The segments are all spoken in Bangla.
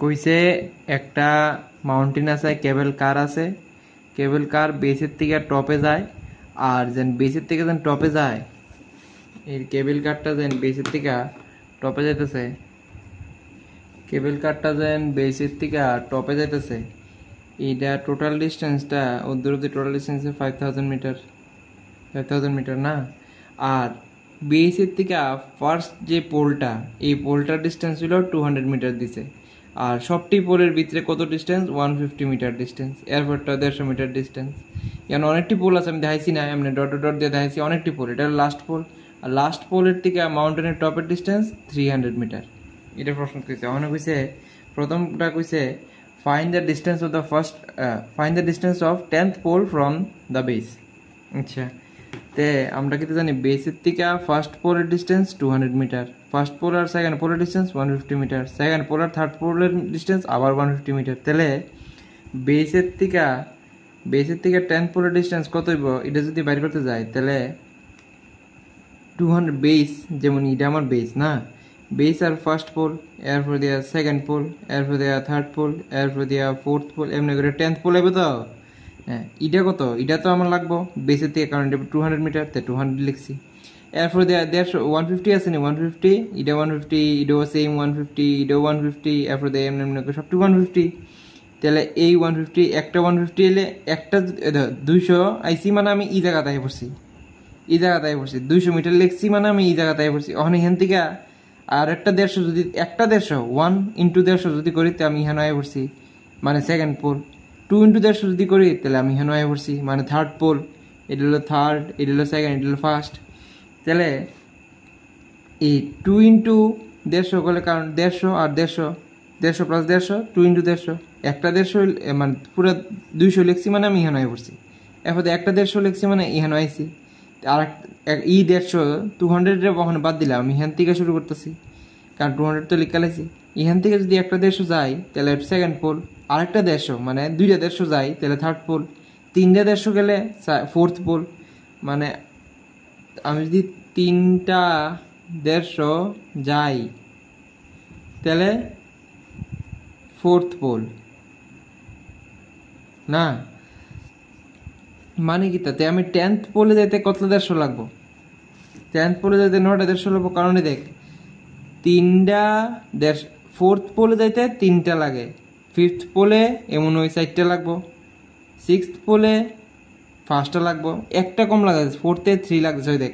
কইছে একটা মাউন্টেন আছে, কেবল কার আছে, কেবল কার বেসের থেকে টপে যায়, আর যেন বেসের থেকে যেন টপে যায়, এই কেবল কারটা যেন বেসের থেকে টপে যাইতেছে, কেবল কারটা যেন বেসের থেকে টপে যাইতেছে, এইটা টোটাল ডিস্টেন্সটা ওদের অব্দি টোটাল ডিস্টেন্স 5000 মিটার, 5000 মিটার না। আর বেসের থেকে ফার্স্ট যে পোলটা, এই পোলটার ডিস্টেন্স ছিল 200 মিটার দিছে, আর সবটি পোলের ভিতরে কত ডিস্টেন্স, 150 মিটার ডিস্টেন্স, এয়ারপোর্টটা 150 মিটার ডিস্টেন্স। এখানে অনেকটি পোল আছে, আমি দেখাইছি না, এমনি ডট ডট দিয়ে দেখাইছি অনেকটি পোল, এটা লাস্ট পোল। আর লাস্ট পোলের থেকে মাউন্টেনের টপের ডিস্টেন্স 300 মিটার। এটা প্রশ্ন কইছে, অনেক কইছে প্রথমটা কইছে find the distance of the first, find the distance of 10th pole from the base. আচ্ছা, তে আমরা কিন্তু জানি বেসের থেকে ফার্স্ট পোলের ডিস্টেন্স 200 মিটার, ফার্স্ট পোল আর সেকেন্ড পোলের ডিস্টেন্স 150 মিটার, সেকেন্ড পোল আর থার্ড পোলের ডিস্টেন্স আবার 150 মিটার। তাহলে বেসের থেকে 10th পোলের ডিস্টেন্স কত হইব, এটা যদি বাইর করতে যাই তাহলে 200 বেস, যেমন এটা আমার বেস না, বেস আর ফার্স্ট পোল, এরপর দিয়া সেকেন্ড পোল, এরপর দিয়া থার্ড পোল, এরপর দিয়া ফোর্থ পোল, এমনি করে 10th পোল হবে তো। হ্যাঁ, এটা কত, এটা তো আমার লাগবো বেসের থেকে, কারণ এটা 200 মিটার, তো 200 লিখছি। এরপর দেয়া 150 আছে নি, 150, এটা 150, এটাও সেম 150, এটাও 150, এরপর দেয় এমনি এমনি করে সবটি 150। তাহলে এই 150, একটা 150 এলে একটা 200 আইসি, মানে আমি এই জায়গাতে আই পড়ছি, এই জায়গাতে আই পড়ছি 200 মিটার লিখছি, মানে আমি এই জায়গাতে আই পড়ছি। ওখানে এখান থেকে আর একটা 150, যদি একটা 150 1 ইন্টু 150 যদি করি, তো আমি এখানে আই পড়ছি, মানে সেকেন্ড পোল। 2 ইন্টু 150 যদি করি, তাহলে আমি এখানে আই পড়ছি, মানে থার্ড পোল। এটা হলো থার্ড, এটা হলো সেকেন্ড, এটা হলো ফার্স্ট। তাহলে এই 2 ইন্টু 150 করলে, কারণ 150 আর 150, 150 প্লাস 150, 2 ইন্টু 150, একটা 150 মানে পুরো 200 লিখছি, মানে আমি এখানে আই পড়ছি। এরপরে একটা 150 লিখছি, মানে এখানে আইছি। আর ই 150 200 কখনো বাদ দিলাম, আমি এখান থেকে শুরু করতেছি, কারণ 200 তো লিখা লাইছি। এখান থেকে যদি একটা 150 যাই, তাহলে সেকেন্ড পোল, আরেকটা 150 মানে দুইটা 150 যাই, তাহলে থার্ড পোল, তিনটা 150 গেলে ফোর্থ পোল। মানে আমি যদি তিনটা 150 যাই, তাহলে ফোর্থ পোল না, মানে কি তাতে আমি 10th পোলে যাইতে কত 150 লাগবো, 10th পোলে যাইতে 9টা 150 লাগবো, কারণে দেখ তিনটা 150, ফোর্থ পোলে যাইতে 3টা লাগে, ফিফথ পোলে এমন ওই 4টা লাগবো, সিক্সথ পোলে 5টা লাগবো, একটা কম লাগে, ফোর্থে 3 লাগছে। ওই দেখ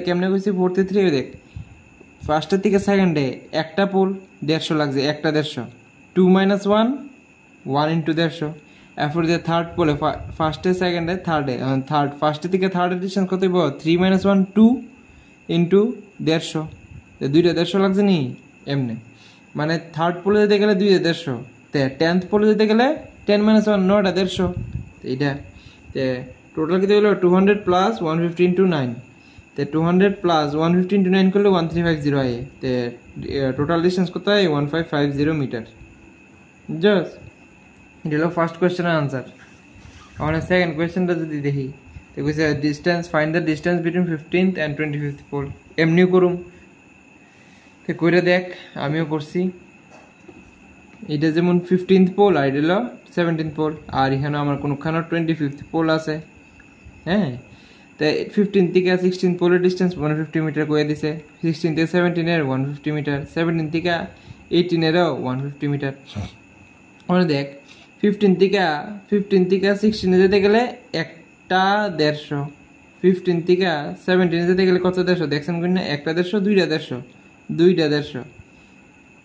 কেমনে কইছি, ফোর্থে 3, ওই দেখ ফার্স্টের থেকে সেকেন্ডে একটা পোল 150 লাগছে, একটা 150, 2 মাইনাস 1, 1 ইন্টু 150। এরপর যে থার্ড পোলে ফার্স্টে সেকেন্ডে থার্ডে, থার্ড ফার্স্টের থেকে থার্ডের ডিস্টেন্স কত হইব, 3 মাইনাস 1, 2 ইন্টু 150, দুইটা 150 লাগছে নি এমনি। মানে থার্ড পোলে যেতে গেলে দুইটা 150, তে 10th পোলে যেতে গেলে 10 মাইনাস 1, 9টা 150। এইটা তে টোটাল কত হইল, 200 প্লাস 150 ইন্টু 9, তে 200 প্লাস 150 ইন্টু 9 করলে 1350 আয়, তে টোটাল ডিস্টেন্স কত হয়, 1550 মিটার। জাস্ট এটা হলো ফার্স্ট কোয়েশ্চেনের আনসার। আমার সেকেন্ড কোয়েশ্চেনটা যদি দেখি, তো কইছে distance, find the distance between 15th and 25th pole. এমনিও করুম, তো কইরা দেখ, আমিও করছি। এটা যেমন 15th পোল, আর এটা হলো 17th পোল, আর এখানে আমার কোনোখানে 25th পোল আছে। হ্যাঁ, তো 15 থেকে 16 পোলের ডিস্টেন্স 150 মিটার করে দিছে, 16 থেকে 17-এর 150 মিটার, 17 থেকে 18-এরও 150 মিটার। মানে দেখ 15 থেকে 16-এ যেতে গেলে একটা 150, 15 থেকে 17-এ যেতে গেলে কত 150 দেখছেন কিনা, একটা 150, দুইটা 150, দুইটা 150।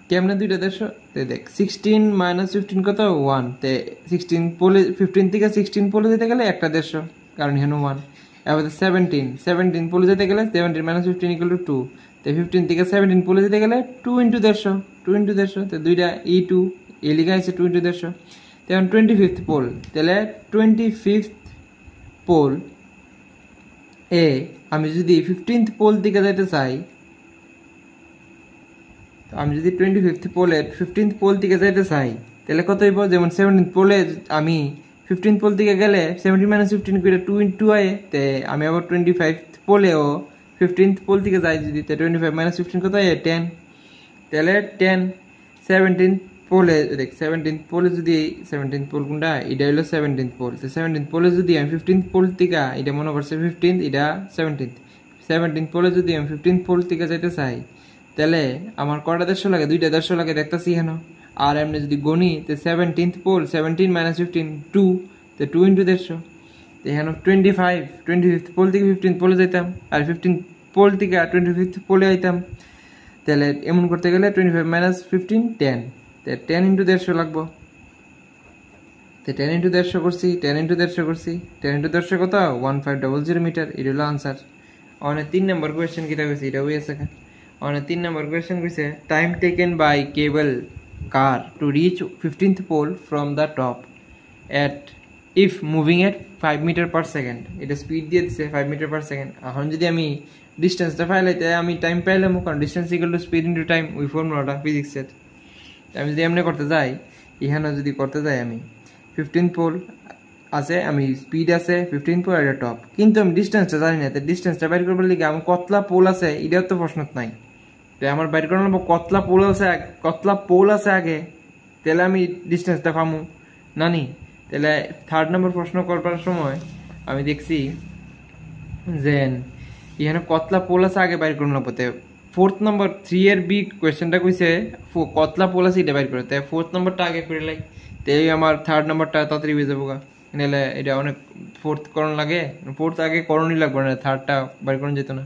কেমনে দুইটা 150, তে দেখ 16 মাইনাস 15 কত, 1, তে 16 পোলে 15 থেকে 16 পোলে যেতে গেলে একটা 150, কারণ এখানে 1। এবার 17 পোলে যেতে গেলে 17 মাইনাস 15 ইকুয়াল টু 2, তে 15 থেকে 17 পোলে যেতে গেলে 2 ইন্টু 150, 2 ইন্টু 150, তো দুইটা E2, এ লিখা আছে 2 ইন্টু 150। তেমন 25th পোল, তাহলে 25th পোল এ আমি যদি 15th পোল দিকে যেতে চাই, আমি যদি 25th পোলের 15th পোল দিকে যেতে চাই, তাহলে কত হইব, যেমন 17th পোলে আমি 15th পোল দিকে গেলে 17 মাইনাস 15 করে 2 ইন্টু আয়, তে আমি আবার 25th পোলেও 15th পোল দিকে যাই যদি, 25 মাইনাস 15 কত হয়, 10, তাহলে 10, 17th পোলে দেখ 17th পোলে যদি 17th পোল কোনটা এটা হলো 17th পোল তো 17th পোলে যদি আমি 15th পোল থেকে এটা মনে করছে 15th এটা 17th পোলে যদি আমি 15th পোল থেকে যাইতে চাই তাহলে আমার কয়টা দেড়শো লাগে দুইটা দেড়শো লাগে দেখতেছি কেন আর এমনি যদি গণি তো 17th পোল 17 - 15 2 তো 2 × 150 তো এখানে 25th পোল থেকে 15th পোলে যাইতাম আর 15th পোল থেকে 25th পোলে আইতাম তাহলে এমন করতে গেলে 25 - 15 10 তো 10 × 150 লাগবো তো 10 × 150 করছি 10 × 150 করছি 10 × 150 কত 1500 মিটার এটা হলো আনসার অনেক 3 নম্বর কোয়েশ্চেন কিটা কইছে এটা হইছে অনেক 3 নম্বর কোয়েশ্চেন কইছে time taken by cable car to reach 15th pole from the top at if moving at 5 metre per second এটা স্পিড দিয়ে দিছে 5 মিটার পার সেকেন্ড এখন যদি আমি ডিস্টেন্সটা ফাইলাইতে আমি টাইম পাইলাম কারণ distance equal to speed into time ওই ফর্মুলাটা ফিজিক্সের আমি যদি এমনি করতে যাই এখানে যদি করতে যাই আমি 15 পোল আছে আমি স্পিড আছে 15 পোল এটা টপ কিন্তু আমি ডিস্টেন্সটা জানি না তো ডিস্টেন্সটা বাইর করবার লিগে আমার কতলা পোল আছে এটাও তো প্রশ্ন নাই তো আমার বাইর করে নেবো কতলা পোল আছে আগে তাহলে আমি ডিস্টেন্সটা পামু নানি তাহলে 3rd নম্বর প্রশ্ন করবার সময় আমি দেখছি যে এখানে কতলা পোল আছে আগে বাইর করে নেবো 4th নম্বর 3 এর বি কোয়েশ্চেনটা কইছে কতলা পোল আছে এটা বাইর করে তাই 4th নম্বরটা আগে করে লাই তাই আমার 3rd নম্বরটা তাড়াতাড়ি হয়ে যাবো নাহলে এটা অনেক 4th করণ লাগে 4th আগে করণই লাগবে না 3rdটা বাইর করণ যেত না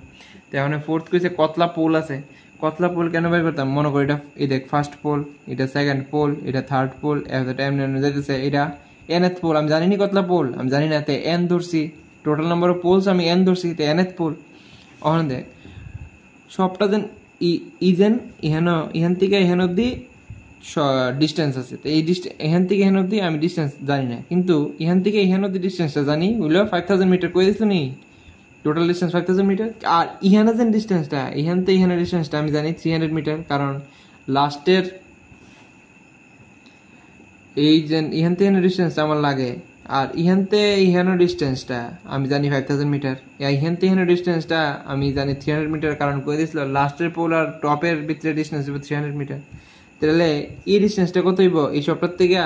তো এখন 4th কইছে কতলা পোল আছে কতলা পোল কেন বাইর করতাম মনে করি এটা এই দেখ ফার্স্ট পোল এটা সেকেন্ড পোল এটা থার্ড পোল এত টাইম যাইতেছে এটা nth পোল আমি জানি না কতলা পোল আমি জানি না তে n ধরছি টোটাল নাম্বার অফ পোলস আমি n ধরছি তে nth পোল এখন দেখ সবটা যেন ইজেন এখান থেকে এখান অব্দি ডিস্টেন্স আছে তো এই এখান থেকে এখান অব্দি আমি ডিস্টেন্স জানি না কিন্তু এখান থেকে এখান অব্দি ডিস্টেন্সটা জানি হইলো 5000 মিটার করে দিচ্ছ নি টোটাল ডিস্টেন্স 5000 মিটার আর এখানে যে ডিস্টেন্সটা এখান থেকে এখানে ডিস্টেন্সটা আমি জানি 300 মিটার কারণ লাস্টের এই যে এখান থেকে ডিস্টেন্সটা আমার লাগে আর এখান থেকে এখানে ডিস্টেন্সটা আমি জানি 5000 মিটার এখান থেকে এখানে ডিস্টেন্সটা আমি জানি 300 মিটার কারণ করে দিয়েছিল লাস্টের পোল আর টপের ভিতরে ডিস্টেন্স হবে 300 মিটার তাহলে এই ডিস্টেন্সটা কত হইব এই সবটার থেকে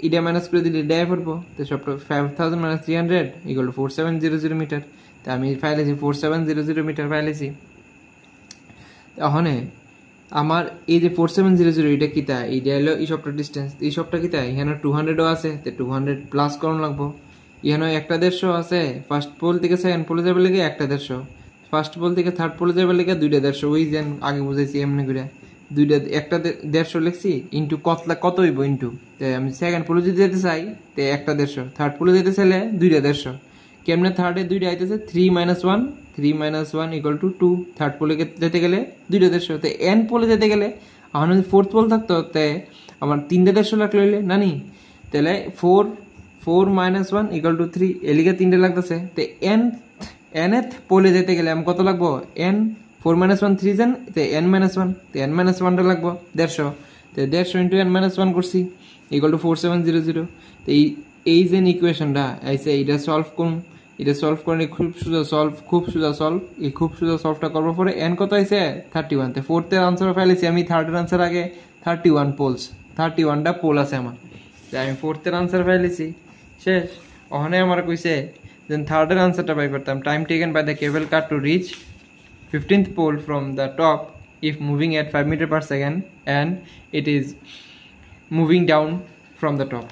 ইডা মাইনাস করে দিলে ডাই পড়বো তো সবটা 5000 - 300 = 4700 মিটার তা আমি ফাইলেছি 4700 মিটার ফাইলেছি এখন আমার এই যে 4700 এটা কিতা এইটা হলো এই সবটা ডিস্টেন্স এই সবটা কিতা এখানে 200ও আছে তো 200 প্লাস করণ লাগবো এখানে একটা 150 আছে ফার্স্ট পোল থেকে সেকেন্ড পোলে যাবে লাগে একটা 150 ফার্স্ট পোল থেকে থার্ড পোলে যাবে লাগে দুইটা 150 ওই যে আগে বুঝাইছি এমনি করে দুইটা একটা 150 লিখছি ইনটু কত হইব ইনটু আমি সেকেন্ড পোলে যদি যেতে চাই তো একটা 150 থার্ড পোলে যেতে চাইলে দুইটা 150 কেমনে থার্ডে দুইটা আইতেছে 3 - 1 = 2 থার্ড পোলে যেতে গেলে দুইটা 150 তো n পোলে যেতে গেলে এখন যদি ফোর্থ পোল থাকতো তে আমার তিনটা 150 লাখ লইলে নানি তাহলে 4 - 1 = 3 এলিগে তিনটা লাগতেছে তো nth পোলে যেতে গেলে আমি কত লাগবো n 4 - 1 3 জন তো n - 1 তো n - 1টা লাগবো 150 তো 150 × n - 1 করছি = 4700 তো এই যে ইকুয়েশনটা আইছে এটা সলভ করুন এটা সলভ করে খুব সোজা সলভটা করবার পরে n কত আইছে 31 তে ফোর্থ এর আনসার ফাইলেছি আমি থার্ড এর আনসার আগে 31 পোলস 31টা পোল আছে আমার তাই আমি ফোর্থ এর আনসার ফাইলেছি শেষ ওখানে আমার কইছে দেন থার্ড এর আনসারটা বাই করতাম time taken by the cable car to reach 15th pole from the top if moving at 5 meter per second and it is moving down from the top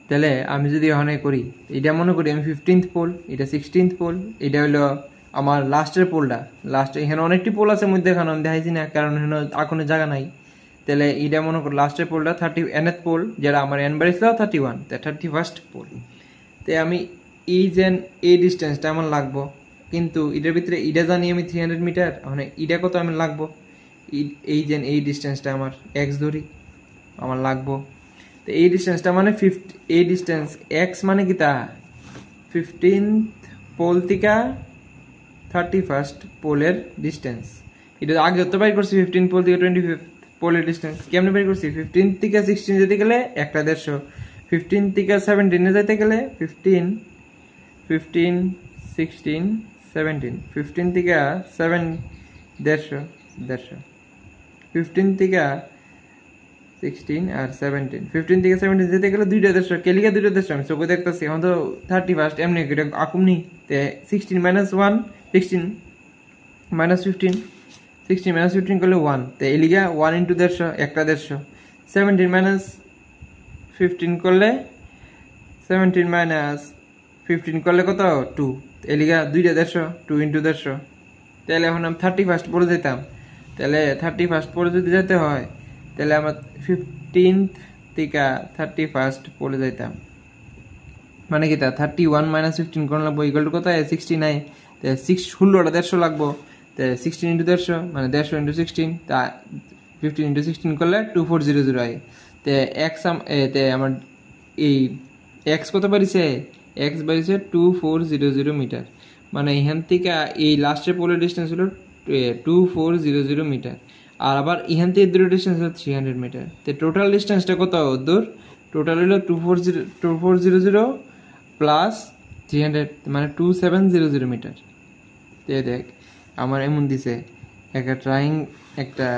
তাহলে আমি যদি এখানে করি এটা মনে করি আমি 15th পোল এটা 16th পোল এটা হলো আমার লাস্টের পোলটা লাস্ট এখানে অনেকটি পোল আছে মধ্যে এখানে আমি দেখাইছি না কারণ এখানে এখনো জায়গা নাই তাহলে এটা মনে করি লাস্টের পোলটা 30th পোল যেটা আমার n বাড়িছিল 31 তা 31st পোল তো আমি এই ডিস্টেন্সটা আমার লাগবো কিন্তু এটার ভিতরে এটা জানি আমি 300 মিটার মানে এটা কত আমি লাগবো এই ডিস্টেন্সটা আমার x ধরি আমার লাগবো তো এই ডিস্টেন্সটা মানে এই ডিস্টেন্স x মানে কি তা 15th পোল থেকে 31st পোলের ডিস্টেন্স এটা আগে যত বাই করছি 15 পোল থেকে 25th পোলের ডিস্টেন্স কেমনে বাই করছি 15 থেকে 16 যেতে গেলে একটা 150 15 থেকে 17 এ যেতে গেলে 15 16 17 15 থেকে 7 150 15 থেকে 16 আর 17 15 থেকে 17 যেতে গেলে দুইটা দেশ কেলিকা দুইটা দেশ আমি চোখে দেখতেছি এখন তো 31 এমনি এটা আকুম নি তে 16 -1 16 -15 16 -15 করলে 1 তে এলিগা 1 ইনটু 150 একটা 150 17 -15 করলে 17 -15 করলে কত 2 এলিগা দুইটা 150 2 ইনটু 150 তাহলে এখন আমি 31 পড়ে যেতাম তাহলে 31 পড়ে যদি যেতে হয় তাহলে আমরা 15th থেকে 31 পড়ে যাইতাম মানে কি তা 31 -15 কোন লাগবো ইকুয়াল টু কত 69 তে 16টা 150 লাগবো তে 16 ইনটু 150 মানে 150 ইনটু 16 তা 15 ইনটু 16 করলে 2400 আই তে x তে আমার এই x কত বাড়িছে x বাড়িছে 2400 মিটার মানে এখান থেকে এই লাস্টের পোলের ডিসটেন্স হলো 2400 মিটার আর আবার এখান থেকে দূর ডিসটেন্স হলো 300 মিটার তে টোটাল ডিসটেন্সটা কত দূর টোটাল হলো 2400 প্লাস 300 মানে 2700 মিটার তে দেখ আমার এমন দিছে একটা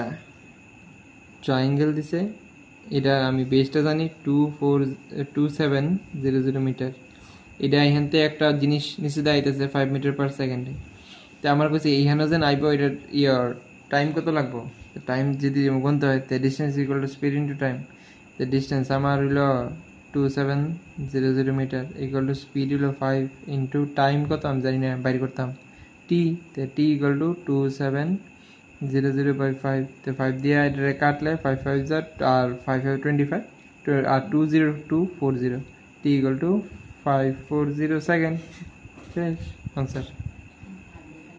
ট্রায়াঙ্গেল দিছে এটা আমি বেসটা জানি 2700 মিটার এটা এখান থেকে একটা জিনিস নিচে দাঁড়াইতেছে 5 মিটার পার সেকেন্ডে তো আমার কাছে এইখানে যেন আইব এটার টাইম কত লাগবো টাইম যদি গুনতে হয় তো distance equal to speed into time তো ডিস্টেন্স আমার হইলো 2700 মিটার ইকুয়াল টু স্পিড হইলো 5 ইন্টু টাইম কত আমি জানি না বাইর করতাম টি তো টি ইকুয়াল টু 2700 বাই 5 তো 5 দিয়ে এটা কাটলে 5 5 যা আর 5 5 25 আর 20240 টি ইকুয়াল টু 540 সেকেন্ড শেষ আনসার